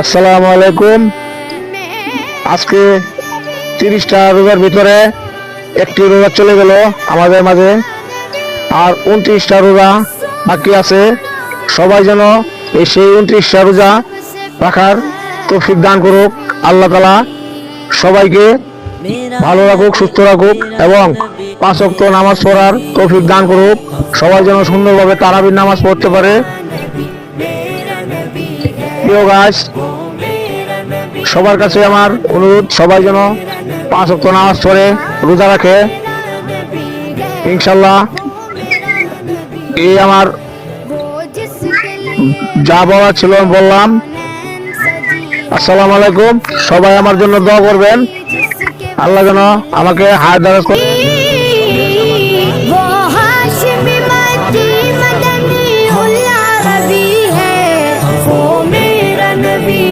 আসসালামু আলাইকুম। আজকে 30টা রোজার ভিতরে একটি রোজা চলে গেল আমাদের মাঝে, আর 29টা রোজা বাকি আছে। সবাই যেন সেই 29টা রোজা রাখার তৌফিক দান করুক আল্লাহ তাআলা। সবাইকে ভালো রাখুক, সুস্থ রাখুক এবং 5 ওয়াক্ত নামাজ পড়ার তৌফিক দান করুক। সবাই যেন সুন্দরভাবে তারাবির নামাজ পড়তে পারে। প্রিয় গাইস, সবার কাছে আমার অনুরোধ, সবাই যেন 5 ওয়াক্ত নামাজ পড়ে রোজা রাখে ইনশাল্লাহ। এই আমার যা বলার ছিল বললাম। আসসালামু আলাইকুম। সবাই আমার জন্য দোয়া করবেন, আল্লাহ যেন আমাকে হায়াত দারাজ করে।